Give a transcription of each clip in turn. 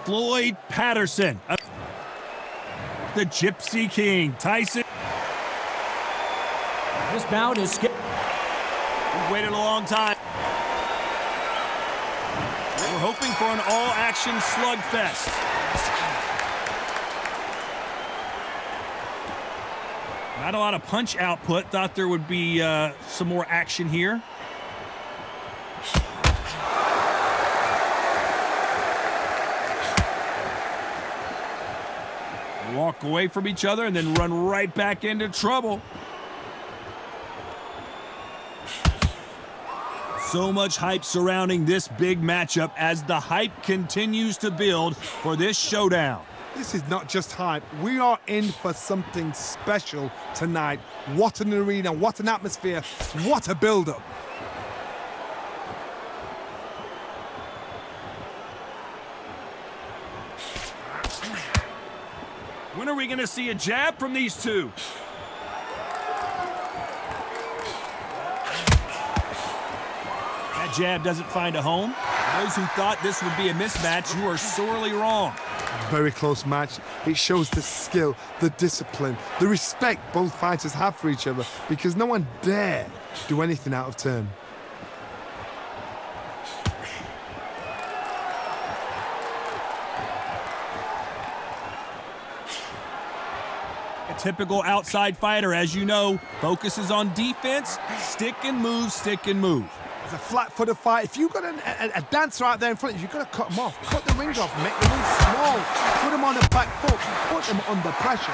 Floyd Patterson. The Gypsy King, Tyson. This bout is scheduled. We've waited a long time. We're hoping for an all-action slugfest. Not a lot of punch output. Thought there would be some more action here. Walk away from each other and then run right back into trouble. So much hype surrounding this big matchup as the hype continues to build for this showdown. This is not just hype. We are in for something special tonight. What an arena, what an atmosphere, what a build-up. When are we going to see a jab from these two? That jab doesn't find a home. Those who thought this would be a mismatch, you are sorely wrong. Very close match. It shows the skill, the discipline, the respect both fighters have for each other because no one dare do anything out of turn. A typical outside fighter, as you know, focuses on defense, stick and move, stick and move. It's a flat-footed fight. If you've got a dancer out there in front of you, you've got to cut them off. Cut the rings off, make the rings small. Put them on the back foot, put them under pressure.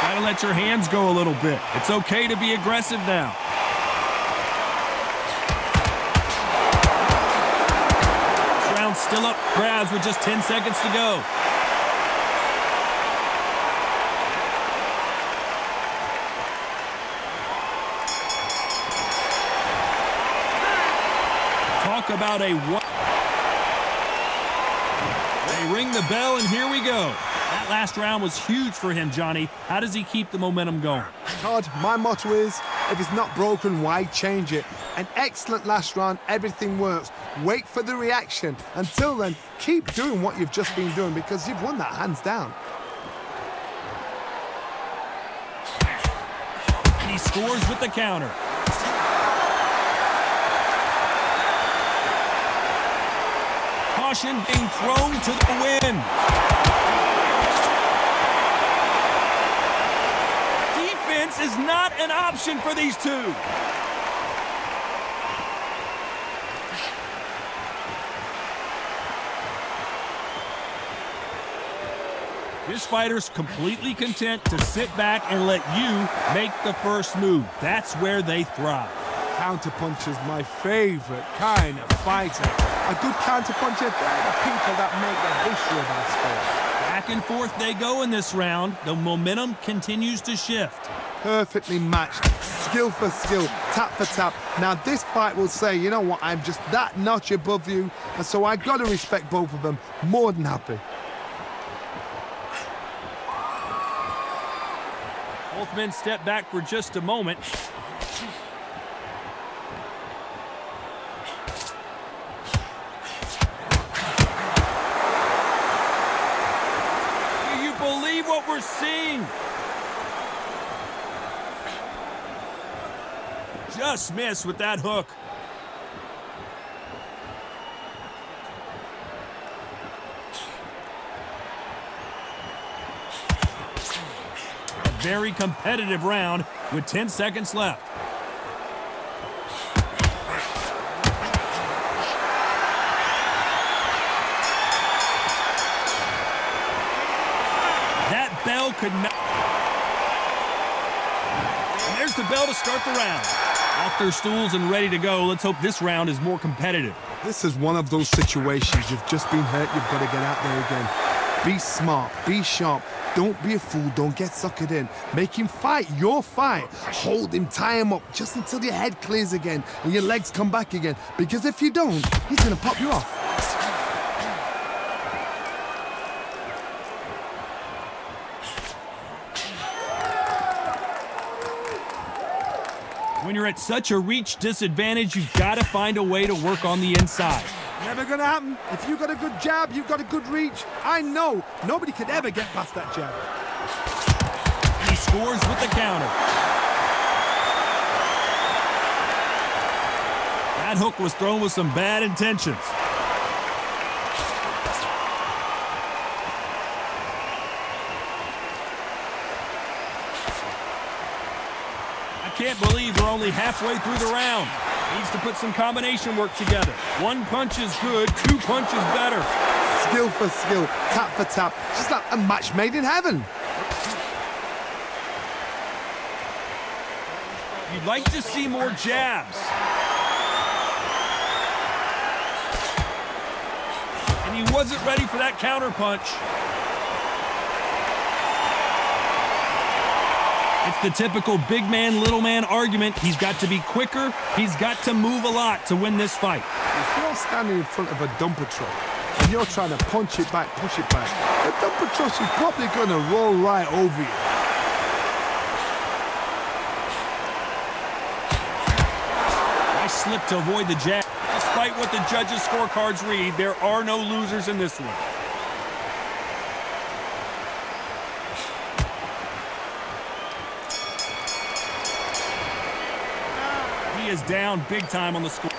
Gotta let your hands go a little bit. It's okay to be aggressive now. This round's still up for grabs with just 10 seconds to go. Talk about a one. They ring the bell, and here we go. That last round was huge for him, Johnny. How does he keep the momentum going? Todd, my motto is, if it's not broken, why change it? An excellent last round, everything works. Wait for the reaction. Until then, keep doing what you've just been doing because you've won that hands down. And he scores with the counter. Caution being thrown to the wind. Defense is not an option for these two. This fighter's completely content to sit back and let you make the first move. That's where they thrive. Counterpuncher's my favorite kind of fighter. A good counterpuncher, they're the people that make the history of our sport. Back and forth they go in this round. The momentum continues to shift. Perfectly matched, skill for skill, tap for tap. Now this fight will say, you know what, I'm just that notch above you, and so I got to respect both of them. More than happy. Both men step back for just a moment. Do you believe what we're seeing? Just missed with that hook. A very competitive round with 10 seconds left. That bell could not. And there's the bell to start the round. Off their stools and ready to go. Let's hope this round is more competitive. This is one of those situations. You've just been hurt. You've got to get out there again. Be smart. Be sharp. Don't be a fool. Don't get suckered in. Make him fight your fight. Hold him. Tie him up just until your head clears again and your legs come back again. Because if you don't, he's going to pop you off. When you're at such a reach disadvantage, you've got to find a way to work on the inside. Never gonna happen. If you've got a good jab, you've got a good reach. I know nobody could ever get past that jab. He scores with the counter. That hook was thrown with some bad intentions. I can't believe we're only halfway through the round. Needs to put some combination work together. One punch is good, two punches better. Skill for skill, tap for tap. Just like a match made in heaven. You'd like to see more jabs. And he wasn't ready for that counter punch. It's the typical big man, little man argument. He's got to be quicker. He's got to move a lot to win this fight. If you're standing in front of a dumper truck and you're trying to punch it back, push it back, the dumper truck is probably going to roll right over you. Nice slip to avoid the jab. Despite what the judges' scorecards read, there are no losers in this one. He is down big time on the score.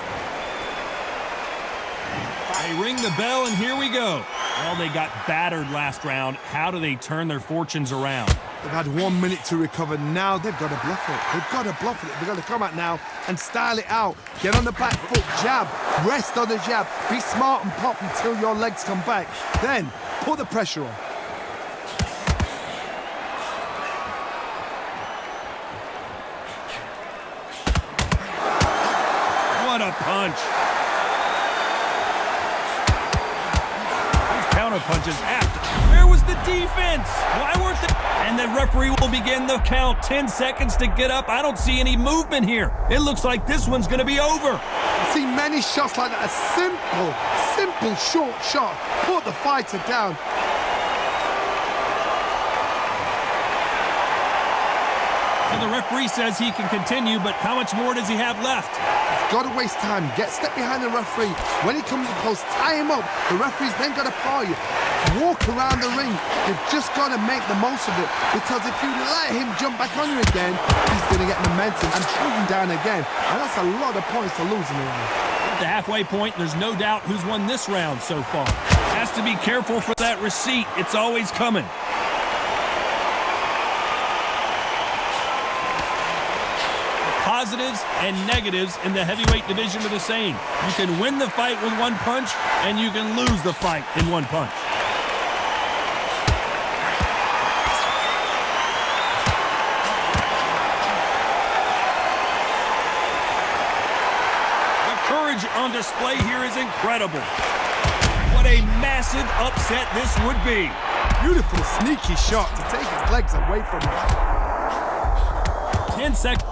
They ring the bell, and here we go. Well, they got battered last round. How do they turn their fortunes around? They've had 1 minute to recover. Now they've got to bluff it. They've got to bluff it. They've got to come out now and style it out. Get on the back foot, jab, rest on the jab. Be smart and pop until your legs come back. Then put the pressure on. What a punch. These counter punches after. Where was the defense? Why weren't they? And the referee will begin the count. 10 seconds to get up. I don't see any movement here. It looks like this one's going to be over. I see many shots like that. A simple short shot. Put the fighter down. So the referee says he can continue, but how much more does he have left? Got to waste time. Step behind the referee. When he comes close, tie him up. The referee's then got to paw you. Walk around the ring. You've just got to make the most of it, because if you let him jump back on you again, he's going to get momentum and shoot him down again. And that's a lot of points to lose in the round. At the halfway point, there's no doubt who's won this round so far. Has to be careful for that receipt. It's always coming. Positives and negatives in the heavyweight division are the same. You can win the fight with one punch, and you can lose the fight in one punch. The courage on display here is incredible. What a massive upset this would be. Beautiful, sneaky shot to take his legs away from him. 10 seconds.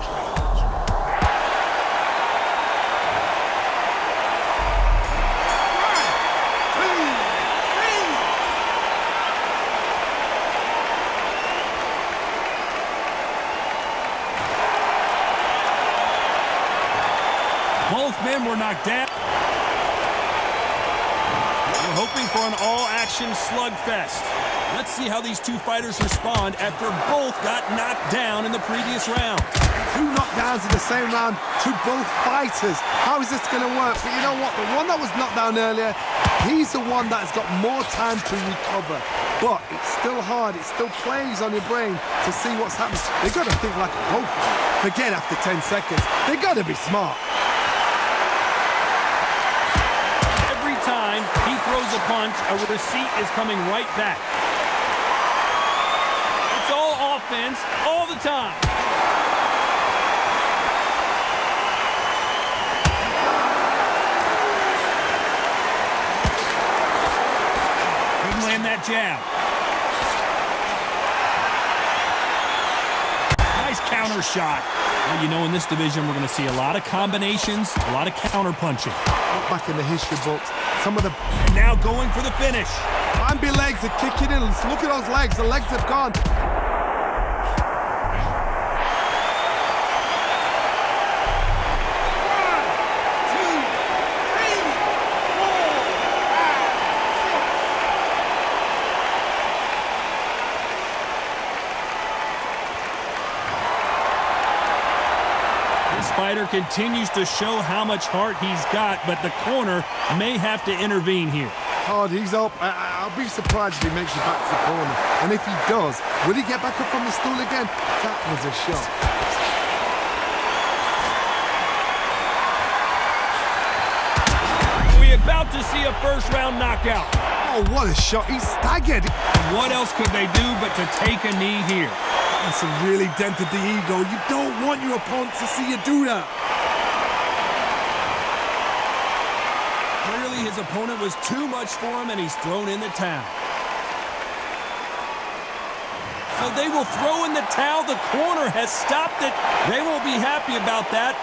Both men were knocked down. We're hoping for an all-action slugfest. Let's see how these two fighters respond after both got knocked down in the previous round. 2 knockdowns in the same round to both fighters. How is this going to work? But you know what? The one that was knocked down earlier, he's the one that's got more time to recover. But it's still hard. It still plays on your brain to see what's happening. They've got to think like a golfer. Forget after 10 seconds. They've got to be smart. Every time he throws a punch, a receipt is coming right back. It's all offense all the time. Couldn't land that jab. Nice counter shot. Well, you know, in this division, we're going to see a lot of combinations, a lot of counter punching. Look back in the history books. Some of the... And now going for the finish. Bambi legs are kicking in. Look at those legs. The legs have gone. continues to show how much heart he's got, but the corner may have to intervene here. Hard, he's up. I'll be surprised if he makes it back to the corner. And if he does, will he get back up on the stool again? That was a shot. We're about to see a first-round knockout. Oh, what a shot. He's staggered. What else could they do but to take a knee here? That's really dented the ego. You don't want your opponent to see you do that. Clearly his opponent was too much for him and he's thrown in the towel. So they will throw in the towel. The corner has stopped it. They won't be happy about that.